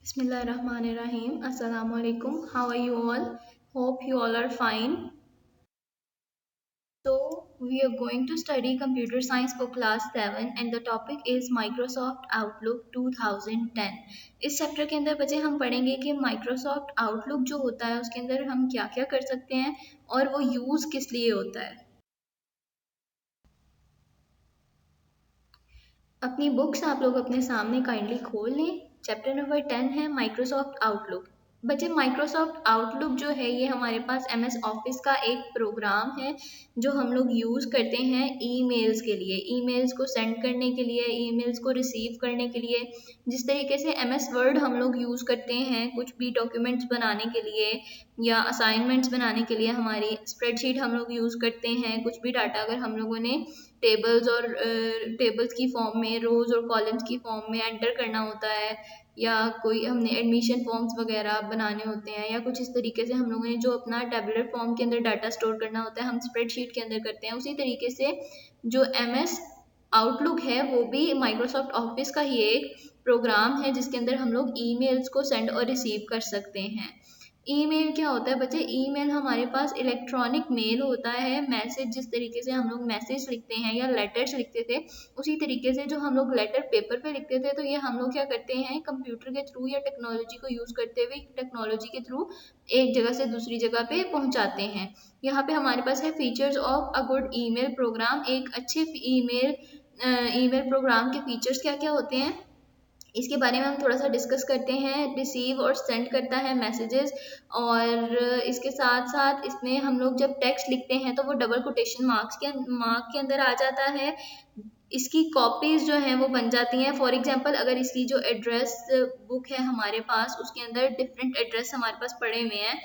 Bismillahirrahmanirrahim. Assalamu alaikum. How are you all? Hope you all are fine. So, we are going to study computer science for class 7 and the topic is Microsoft Outlook 2010. इस chapter के अंदर बच्चे हम पढ़ेंगे कि Microsoft Outlook जो होता है उसके अंदर हम क्या क्या कर सकते हैं और वो यूज़ किस लिए होता है। अपनी बुक्स आप लोग अपने सामने काइंडली खोल लें। चैप्टर नंबर 10 है माइक्रोसॉफ्ट आउटलुक। बच्चे माइक्रोसॉफ्ट आउटलुक जो है ये हमारे पास एमएस ऑफिस का एक प्रोग्राम है जो हम लोग यूज़ करते हैं ईमेल्स के लिए, ईमेल्स को सेंड करने के लिए, ईमेल्स को रिसीव करने के लिए। जिस तरीके से एमएस वर्ड हम लोग यूज़ करते हैं कुछ भी डॉक्यूमेंट्स बनाने के लिए या असाइनमेंट्स बनाने के लिए, हमारी स्प्रेडशीट हम लोग यूज़ करते हैं, कुछ भी डाटा अगर हम लोगों ने टेबल्स और टेबल्स की फॉर्म में, रोज और कॉलम्स की फॉर्म में एंटर करना होता है, या कोई हमने एडमिशन फॉर्म्स वगैरह बनाने होते हैं, या कुछ इस तरीके से हम लोगों ने जो अपना टेबुलर फॉर्म के अंदर डाटा स्टोर करना होता है हम स्प्रेडशीट के अंदर करते हैं। उसी तरीके से जो एमएस आउटलुक है वो भी माइक्रोसॉफ्ट ऑफिस का ही एक प्रोग्राम है जिसके अंदर हम लोग ईमेल्स को सेंड और रिसीव कर सकते हैं। ईमेल क्या होता है बच्चे? ईमेल हमारे पास इलेक्ट्रॉनिक मेल होता है। मैसेज, जिस तरीके से हम लोग मैसेज लिखते हैं या लेटर्स लिखते थे, उसी तरीके से जो हम लोग लेटर पेपर पे लिखते थे, तो ये हम लोग क्या करते हैं कंप्यूटर के थ्रू या टेक्नोलॉजी को यूज़ करते हुए टेक्नोलॉजी के थ्रू एक जगह से दूसरी जगह पे पहुंचाते हैं। यहाँ पे हमारे पास है features of a good email program. एक अच्छे ईमेल प्रोग्राम के फीचर्स क्या क्या होते हैं इसके बारे में हम थोड़ा सा डिस्कस करते हैं। रिसीव और सेंड करता है मैसेजेस, और इसके साथ साथ इसमें हम लोग जब टेक्स्ट लिखते हैं तो वो डबल कोटेशन मार्क के अंदर आ जाता है। इसकी कॉपीज जो हैं वो बन जाती हैं। फॉर एग्जांपल अगर इसकी जो एड्रेस बुक है हमारे पास, उसके अंदर डिफरेंट एड्रेस हमारे पास पड़े हुए हैं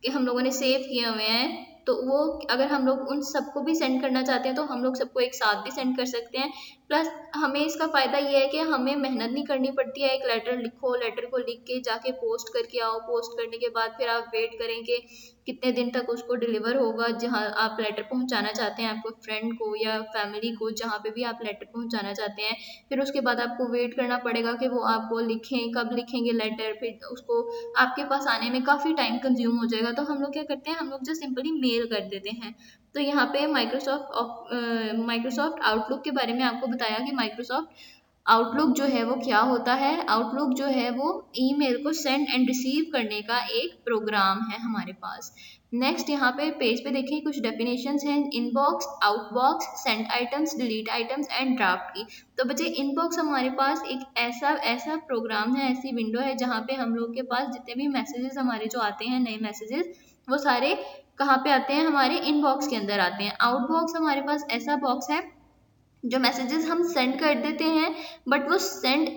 कि हम लोगों ने सेव किए हुए हैं, तो वो अगर हम लोग उन सबको भी सेंड करना चाहते हैं तो हम लोग सबको एक साथ भी सेंड कर सकते हैं। प्लस हमें इसका फ़ायदा ये है कि हमें मेहनत नहीं करनी पड़ती है। एक लेटर लिखो, लेटर को लिख के जाके पोस्ट करके आओ, पोस्ट करने के बाद फिर आप वेट करें कि कितने दिन तक उसको डिलीवर होगा जहाँ आप लेटर पहुँचाना चाहते हैं, आपको फ्रेंड को या फैमिली को, जहाँ पे भी आप लेटर पहुँचाना चाहते हैं। फिर उसके बाद आपको वेट करना पड़ेगा कि वो आपको लिखें, कब लिखेंगे लेटर, फिर उसको आपके पास आने में काफ़ी टाइम कंज्यूम हो जाएगा। तो हम लोग क्या करते हैं, हम लोग जस्ट सिंपली मेल कर देते हैं। तो यहाँ पे माइक्रोसॉफ्ट आउटलुक के बारे में आपको बताया कि माइक्रोसॉफ्ट आउटलुक जो है वो क्या होता है। आउटलुक जो है वो ईमेल को सेंड एंड रिसीव करने का एक प्रोग्राम है हमारे पास। नेक्स्ट यहाँ पे पेज पे देखिए कुछ डेफिनेशंस हैं। Inbox, outbox, send items, delete items and draft की। तो बच्चे इनबॉक्स हमारे पास एक ऐसा ऐसा प्रोग्राम है, ऐसी विंडो है जहाँ पे हम लोग के पास जितने भी मैसेजेस हमारे जो आते हैं, नए मैसेजेस, वो सारे कहाँ पे आते हैं? हमारे इनबॉक्स के अंदर आते हैं। आउटबॉक्स हमारे पास ऐसा बॉक्स है जो मैसेजेस हम सेंड कर देते हैं बट वो सेंड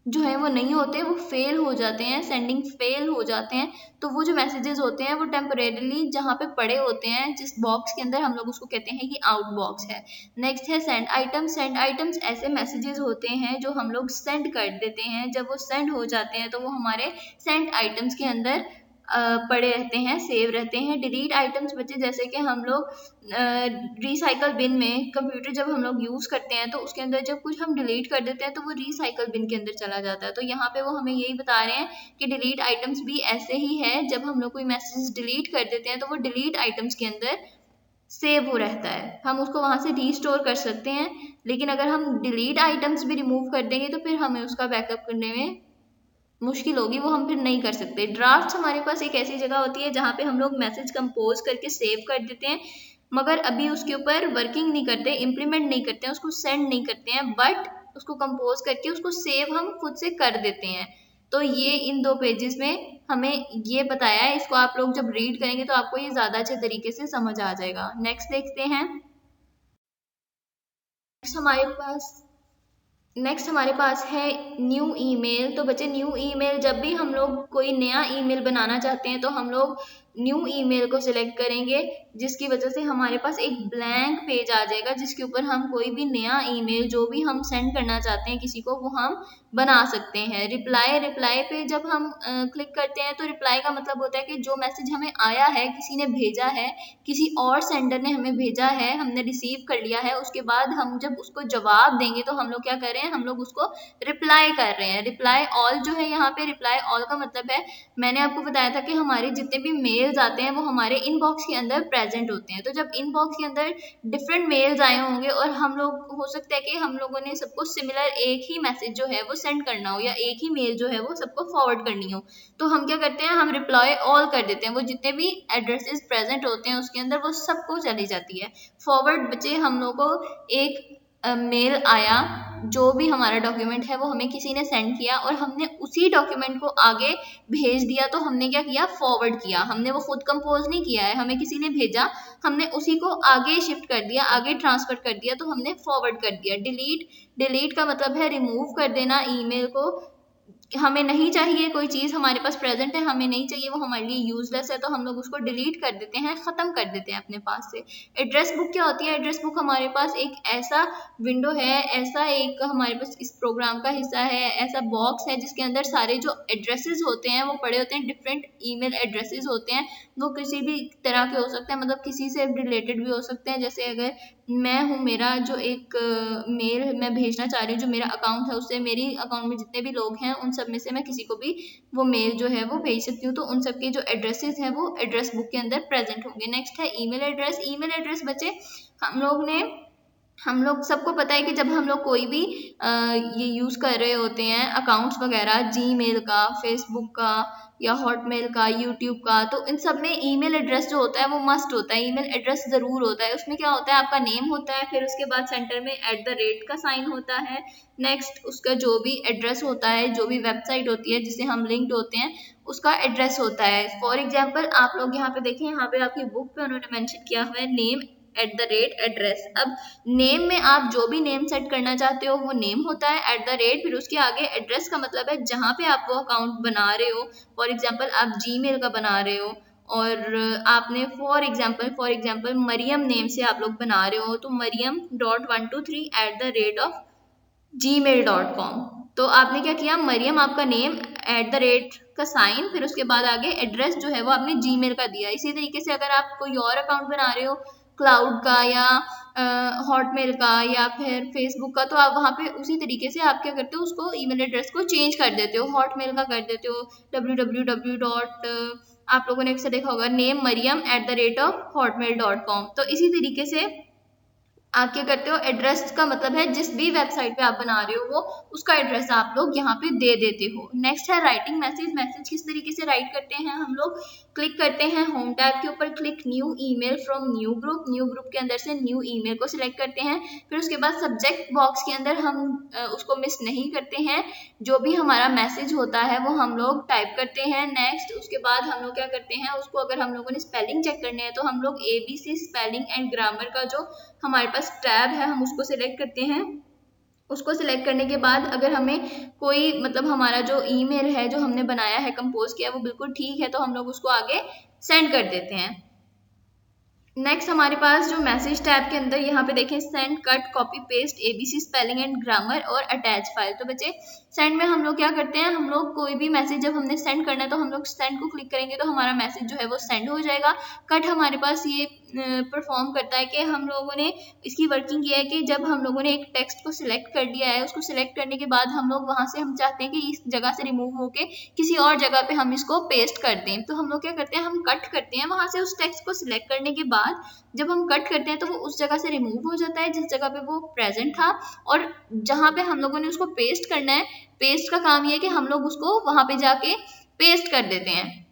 जो है वो नहीं होते, वो फेल हो जाते हैं, सेंडिंग फेल हो जाते हैं। तो वो जो मैसेजेस होते हैं वो टेम्परेरीली जहाँ पे पड़े होते हैं जिस बॉक्स के अंदर, हम लोग उसको कहते हैं कि आउट बॉक्स है। नेक्स्ट है सेंड आइटम्स। सेंड आइटम्स ऐसे मैसेजेस होते हैं जो हम लोग सेंड कर देते हैं, जब वो सेंड हो जाते हैं तो वो हमारे सेंड आइटम्स के अंदर पड़े रहते हैं, सेव रहते हैं। डिलीट आइटम्स बच्चे जैसे कि हम लोग रिसाइकल बिन में कंप्यूटर जब हम लोग यूज़ करते हैं तो उसके अंदर जब कुछ हम डिलीट कर देते हैं तो वो रिसाइकल बिन के अंदर चला जाता है। तो यहाँ पे वो हमें यही बता रहे हैं कि डिलीट आइटम्स भी ऐसे ही है, जब हम लोग कोई मैसेज डिलीट कर देते हैं तो वो डिलीट आइटम्स के अंदर सेव हो रहता है, हम उसको वहाँ से रीस्टोर कर सकते हैं। लेकिन अगर हम डिलीट आइटम्स भी रिमूव कर देंगे तो फिर हमें उसका बैकअप करने में मुश्किल होगी, वो हम फिर नहीं कर सकते। ड्राफ्ट्स हमारे पास एक ऐसी जगह होती है जहाँ पे हम लोग मैसेज कंपोज करके सेव कर देते हैं, मगर अभी उसके ऊपर वर्किंग नहीं करते, इम्प्लीमेंट नहीं करते हैं, उसको सेंड नहीं करते हैं, बट उसको कंपोज करके उसको सेव हम खुद से कर देते हैं। तो ये इन दो पेजेस में हमें ये बताया है। इसको आप लोग जब रीड करेंगे तो आपको ये ज़्यादा अच्छे तरीके से समझ आ जाएगा। नेक्स्ट देखते हैं। नेक्स्ट हमारे पास है न्यू ईमेल। तो बच्चे न्यू ईमेल, जब भी हम लोग कोई नया ईमेल बनाना चाहते हैं तो हम लोग न्यू ईमेल को सिलेक्ट करेंगे, जिसकी वजह से हमारे पास एक ब्लैंक पेज आ जाएगा जिसके ऊपर हम कोई भी नया ईमेल जो भी हम सेंड करना चाहते हैं किसी को वो हम बना सकते हैं। रिप्लाई पे जब हम क्लिक करते हैं तो रिप्लाई का मतलब होता है कि जो मैसेज हमें आया है, किसी ने भेजा है, किसी और सेंडर ने हमें भेजा है, हमने रिसीव कर लिया है, उसके बाद हम जब उसको जवाब देंगे तो हम लोग क्या कर रहे हैं, हम लोग उसको रिप्लाई कर रहे हैं। रिप्लाई ऑल जो है यहाँ पे, रिप्लाई ऑल का मतलब है, मैंने आपको बताया था कि हमारे जितने भी मेल्स आते हैं वो हमारे इनबॉक्स के अंदर प्रेजेंट होते हैं। तो जब इनबॉक्स के अंदर डिफरेंट मेल्स आए होंगे और हम लोग, हो सकता है कि हम लोगों ने सबको सिमिलर एक ही मैसेज जो है वो सेंड करना हो या एक ही मेल जो है वो सबको फॉरवर्ड करनी हो, तो हम क्या करते हैं, हम रिप्लाई ऑल कर देते हैं। वो जितने भी एड्रेसेस प्रेजेंट होते हैं उसके अंदर वो सबको चली जाती है। फॉरवर्ड बचे हम लोग को एक मेल आया, जो भी हमारा डॉक्यूमेंट है वो हमें किसी ने सेंड किया और हमने उसी डॉक्यूमेंट को आगे भेज दिया, तो हमने क्या किया, फॉरवर्ड किया। हमने वो खुद कंपोज नहीं किया है, हमें किसी ने भेजा, हमने उसी को आगे शिफ्ट कर दिया, आगे ट्रांसफर कर दिया, तो हमने फॉरवर्ड कर दिया। डिलीट का मतलब है रिमूव कर देना ईमेल को। हमें नहीं चाहिए कोई चीज़ हमारे पास प्रेजेंट है, हमें नहीं चाहिए, वो हमारे लिए यूजलेस है, तो हम लोग उसको डिलीट कर देते हैं, ख़त्म कर देते हैं अपने पास से। एड्रेस बुक क्या होती है, एड्रेस बुक हमारे पास एक ऐसा विंडो है, ऐसा एक हमारे पास इस प्रोग्राम का हिस्सा है, ऐसा बॉक्स है जिसके अंदर सारे जो एड्रेसेस होते हैं वो पड़े होते हैं। डिफरेंट ईमेल एड्रेसेस होते हैं, वो किसी भी तरह के हो सकते हैं, मतलब किसी से रिलेटेड भी हो सकते हैं। जैसे अगर मैं हूँ, मेरा जो एक मेल मैं भेजना चाह रही हूँ, जो मेरा अकाउंट है उससे मेरी अकाउंट में जितने भी लोग हैं उन सब में से मैं किसी को भी वो मेल जो है वो भेज सकती हूँ, तो उन सब के जो एड्रेसेस हैं वो एड्रेस बुक के अंदर प्रेजेंट होंगे। नेक्स्ट है ईमेल एड्रेस। ईमेल एड्रेस बच्चे हम लोग सबको पता है कि जब हम लोग कोई भी ये यूज़ कर रहे होते हैं अकाउंट्स वगैरह, जीमेल का, फेसबुक का या हॉटमेल का, यूट्यूब का, तो इन सब में ईमेल एड्रेस जो होता है वो मस्ट होता है। ईमेल एड्रेस ज़रूर होता है। उसमें क्या होता है, आपका नेम होता है, फिर उसके बाद सेंटर में @ का साइन होता है। नेक्स्ट उसका जो भी एड्रेस होता है, जो भी वेबसाइट होती है जिससे हम लिंक्ड होते हैं उसका एड्रेस होता है। फॉर एग्जाम्पल आप लोग यहाँ पे देखें, यहाँ पे आपकी बुक पे उन्होंने मेंशन किया हुआ है नेम @ एड्रेस। अब नेम में आप जो भी नेम सेट करना चाहते हो वो नेम होता है, @ फिर उसके आगे एड्रेस का मतलब है जहाँ पे आप वो अकाउंट बना रहे हो। फॉर एग्जाम्पल आप जीमेल का बना रहे हो और आपने फॉर एग्जाम्पल मरियम नेम से आप लोग बना रहे हो, तो meriam.123 @gmail.com। तो आपने क्या किया, मरियम आपका नेम, @ का साइन, फिर उसके बाद आगे एड्रेस जो है वो आपने जीमेल का दिया। इसी तरीके से अगर आप कोई और अकाउंट बना रहे हो क्लाउड का या हॉटमेल का या फिर फेसबुक का, तो आप वहाँ पे उसी तरीके से आप क्या करते हो, उसको ईमेल एड्रेस को चेंज कर देते हो। हॉटमेल का कर देते हो www. आप लोगों ने अक्सर देखा होगा नेम मरियम @hotmail.com। तो इसी तरीके से आप क्या करते हो, एड्रेस का मतलब है जिस भी वेबसाइट पे आप बना रहे हो वो उसका एड्रेस आप लोग यहाँ पे दे देते हो। नेक्स्ट है राइटिंग मैसेज। मैसेज किस तरीके से राइट करते हैं हम लोग, क्लिक करते हैं होम टैब के ऊपर, click new email from new group के अंदर से न्यू ईमेल को सिलेक्ट करते हैं। फिर उसके बाद सब्जेक्ट बॉक्स के अंदर हम उसको मिस नहीं करते हैं, जो भी हमारा मैसेज होता है वो हम लोग टाइप करते हैं। नेक्स्ट उसके बाद हम लोग क्या करते हैं, उसको अगर हम लोगों ने स्पेलिंग चेक करने हैं तो हम लोग ABC स्पेलिंग एंड ग्रामर का जो हमारे पास टैब है हम उसको सिलेक्ट करते हैं। उसको सिलेक्ट करने के बाद अगर हमें कोई, मतलब हमारा जो ईमेल है जो हमने बनाया है, कंपोज किया, वो बिल्कुल ठीक है तो हम लोग उसको आगे सेंड कर देते हैं। नेक्स्ट हमारे पास जो मैसेज टैब के अंदर यहाँ पे देखें send, cut, copy, paste, ABC spelling and grammar और अटैच फाइल। तो बच्चे सेंड में हम लोग क्या करते हैं, हम लोग कोई भी मैसेज जब हमने सेंड करना है तो हम लोग सेंड को क्लिक करेंगे तो हमारा मैसेज जो है वो सेंड हो जाएगा। कट हमारे पास ये परफॉर्म करता है कि हम लोगों ने इसकी वर्किंग किया है कि जब हम लोगों ने एक टेक्स्ट को सिलेक्ट कर लिया है, उसको सिलेक्ट करने के बाद हम लोग वहाँ से हम चाहते हैं कि इस जगह से रिमूव होके किसी और जगह पे हम इसको पेस्ट कर दें, तो हम लोग क्या करते हैं, हम कट करते हैं वहाँ से उस टेक्स्ट को सिलेक्ट करने के बाद जब हम कट करते हैं तो वो उस जगह से रिमूव हो जाता है जिस जगह पे वो प्रेजेंट था, और जहाँ पे हम लोगों ने उसको पेस्ट करना है, पेस्ट का काम ये है कि हम लोग उसको वहाँ पे जाके पेस्ट कर देते हैं।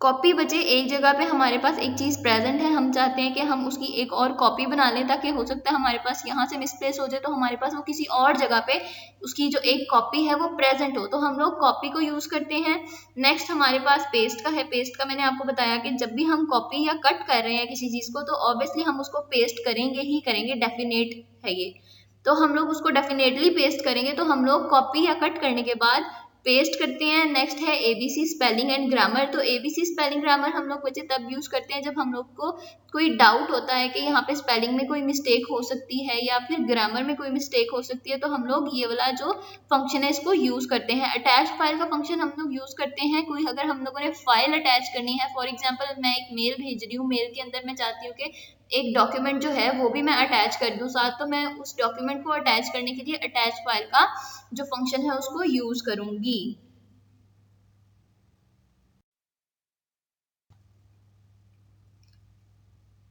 कॉपी बचे, एक जगह पे हमारे पास एक चीज़ प्रेजेंट है, हम चाहते हैं कि हम उसकी एक और कॉपी बना लें ताकि हो सकता है हमारे पास यहाँ से मिसप्लेस हो जाए तो हमारे पास वो किसी और जगह पे उसकी जो एक कॉपी है वो प्रेजेंट हो, तो हम लोग कॉपी को यूज़ करते हैं। नेक्स्ट हमारे पास पेस्ट का है। पेस्ट का मैंने आपको बताया कि जब भी हम कॉपी या कट कर रहे हैं किसी चीज़ को तो ऑब्वियसली हम उसको पेस्ट करेंगे ही करेंगे, डेफिनेट है ये, तो हम लोग उसको डेफिनेटली पेस्ट करेंगे। तो हम लोग कॉपी या कट करने के बाद पेस्ट करते हैं। नेक्स्ट है ABC स्पेलिंग एंड ग्रामर। तो ABC स्पेलिंग ग्रामर हम लोग बच्चे तब यूज करते हैं जब हम लोग को कोई डाउट होता है कि यहाँ पे स्पेलिंग में कोई मिस्टेक हो सकती है या फिर ग्रामर में कोई मिस्टेक हो सकती है, तो हम लोग ये वाला जो फंक्शन है इसको यूज करते हैं। अटैच फाइल का फंक्शन हम लोग यूज करते हैं कोई अगर हम लोगों ने फाइल अटैच करनी है, फॉर एग्जाम्पल मैं एक मेल भेज रही हूँ, मेल के अंदर मैं चाहती हूँ कि एक डॉक्यूमेंट जो है वो भी मैं अटैच कर दूँ साथ, तो मैं उस डॉक्यूमेंट को अटैच करने के लिए अटैच फाइल का जो फंक्शन है उसको यूज करूंगी।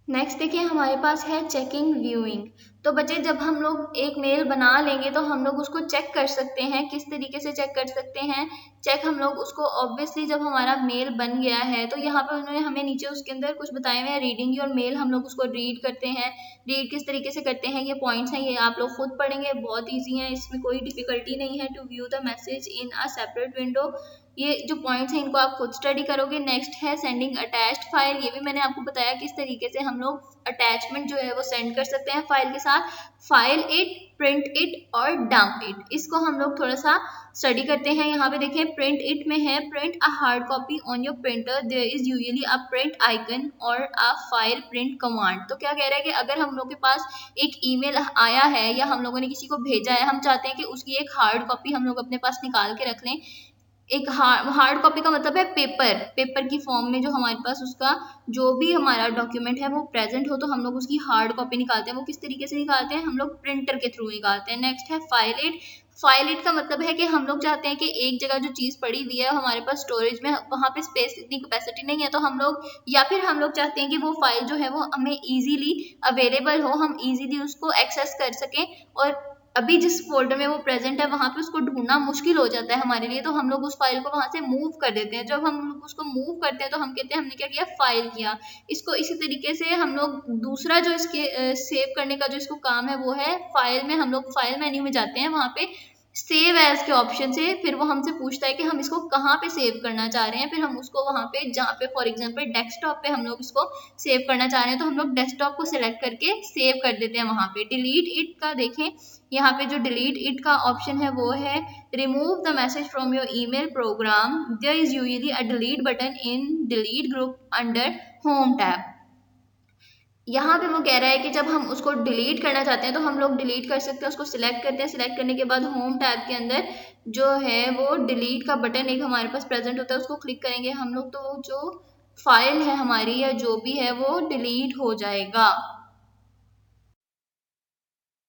नेक्स्ट देखिए हमारे पास है चेकिंग व्यूइंग। तो बच्चे जब हम लोग एक मेल बना लेंगे तो हम लोग उसको चेक कर सकते हैं। किस तरीके से चेक कर सकते हैं? चेक हम लोग उसको ऑब्वियसली जब हमारा मेल बन गया है तो यहाँ पे उन्होंने हमें नीचे उसके अंदर कुछ बताए हुए हैं, रीडिंग योर मेल, हम लोग उसको रीड करते हैं। रीड किस तरीके से करते हैं, ये पॉइंट्स हैं, ये आप लोग खुद पढ़ेंगे, बहुत ईजी है, इसमें कोई डिफिकल्टी नहीं है। To view the message in a separate window, ये जो पॉइंट्स हैं इनको आप खुद स्टडी करोगे। नेक्स्ट है सेंडिंग अटैच्ड फाइल, ये भी मैंने आपको बताया किस तरीके से हम लोग अटैचमेंट जो है वो सेंड कर सकते हैं फाइल के साथ। फाइल इट, प्रिंट इट और डंप इट, इसको हम लोग थोड़ा सा स्टडी करते हैं। यहाँ पे देखें प्रिंट इट में है print a hard copy on your printer, there is usually a print icon और अ फाइल प्रिंट कमांड। तो क्या कह रहा है कि अगर हम लोग के पास एक ईमेल आया है या हम लोगों ने किसी को भेजा है, हम चाहते हैं कि उसकी एक हार्ड कॉपी हम लोग अपने पास निकाल के रख लें। एक हार्ड कॉपी का मतलब है पेपर की फॉर्म में जो हमारे पास उसका जो भी हमारा डॉक्यूमेंट है वो प्रेजेंट हो, तो हम लोग उसकी हार्ड कॉपी निकालते हैं। वो किस तरीके से निकालते हैं? हम लोग प्रिंटर के थ्रू निकालते हैं। नेक्स्ट है फाइल इट। फाइल इट का मतलब है कि हम लोग चाहते हैं कि एक जगह जो चीज़ पड़ी हुई है हमारे पास स्टोरेज में, वहाँ पे स्पेस इतनी कैपेसिटी नहीं है, तो हम लोग या फिर हम लोग चाहते हैं कि वो फाइल जो है वो हमें ईजिली अवेलेबल हो, हम ईजिली उसको एक्सेस कर सकें, और अभी जिस फोल्डर में वो प्रेजेंट है वहां पे उसको ढूंढना मुश्किल हो जाता है हमारे लिए, तो हम लोग उस फाइल को वहां से मूव कर देते हैं। जब हम लोग उसको मूव करते हैं तो हम कहते हैं हमने क्या किया, फाइल किया। इसको इसी तरीके से हम लोग दूसरा जो इसके सेव करने का जो इसको काम है वो है फाइल में, हम लोग फाइल मेन्यू में जाते हैं, वहां पे सेव एज के ऑप्शन से फिर वो हमसे पूछता है कि हम इसको कहाँ पे सेव करना चाह रहे हैं, फिर हम उसको वहां पे जहाँ पे फॉर एग्जांपल डेस्कटॉप पे हम लोग इसको सेव करना चाह रहे हैं तो हम लोग डेस्कटॉप को सिलेक्ट करके सेव कर देते हैं वहां पे। डिलीट इट का देखें, यहाँ पे जो डिलीट इट का ऑप्शन है वो है remove the message from your email program, there is usually a delete button in delete group under home tab. यहाँ पे वो कह रहा है कि जब हम उसको डिलीट करना चाहते हैं तो हम लोग डिलीट कर सकते हैं, उसको सिलेक्ट करते हैं, सिलेक्ट करने के बाद होम टैब के अंदर जो है वो डिलीट का बटन एक हमारे पास प्रेजेंट होता है, उसको क्लिक करेंगे हम लोग तो जो फाइल है हमारी या जो भी है वो डिलीट हो जाएगा।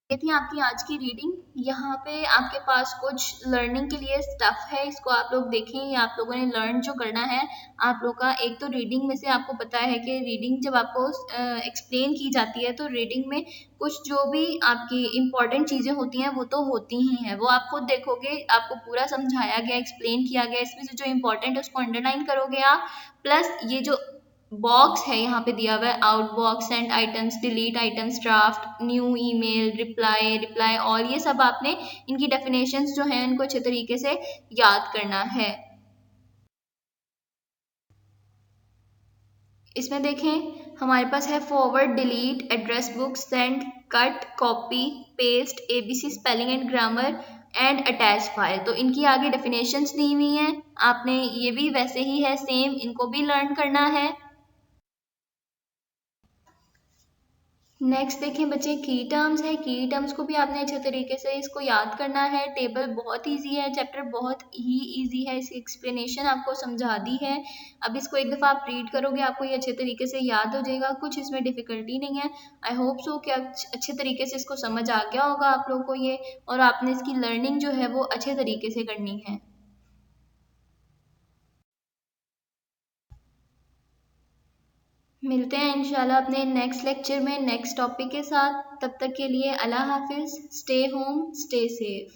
ये थी आपकी आज की रीडिंग। यहाँ पे आपके पास कुछ लर्निंग के लिए स्टफ है, इसको आप लोग देखें। ये आप लोगों ने लर्न जो करना है आप लोग का, एक तो रीडिंग में से आपको पता है कि रीडिंग जब आपको एक्सप्लेन की जाती है तो रीडिंग में कुछ जो भी आपकी इंपॉर्टेंट चीज़ें होती हैं वो तो होती ही हैं, वो आप खुद देखोगे, आपको पूरा समझाया गया, एक्सप्लेन किया गया, इसमें से जो इंपॉर्टेंट है उसको अंडरलाइन करोगे आप। प्लस ये जो बॉक्स है यहाँ पे दिया हुआ है out box, send items, delete items, draft, new email, reply, reply all, ये सब आपने इनकी डेफिनेशंस जो हैं इनको अच्छे तरीके से याद करना है। इसमें देखें हमारे पास है forward, delete, address book, send, cut, copy, paste, ABC spelling and grammar and attach file. तो इनकी आगे डेफिनेशंस दी हुई हैं, आपने ये भी वैसे ही है सेम, इनको भी लर्न करना है। नेक्स्ट देखें बच्चे की टर्म्स है, की टर्म्स को भी आपने अच्छे तरीके से इसको याद करना है। टेबल बहुत इजी है, चैप्टर बहुत ही इजी है, इसकी एक्सप्लेनेशन आपको समझा दी है। अब इसको एक दफ़ा आप रीड करोगे आपको ये अच्छे तरीके से याद हो जाएगा, कुछ इसमें डिफ़िकल्टी नहीं है। आई होप सो कि अच्छे तरीके से इसको समझ आ गया होगा आप लोग को ये, और आपने इसकी लर्निंग जो है वो अच्छे तरीके से करनी है। मिलते हैं इंशाल्लाह अपने नेक्स्ट लेक्चर में नेक्स्ट टॉपिक के साथ। तब तक के लिए अल्लाह हाफिज़, स्टे होम, स्टे सेफ।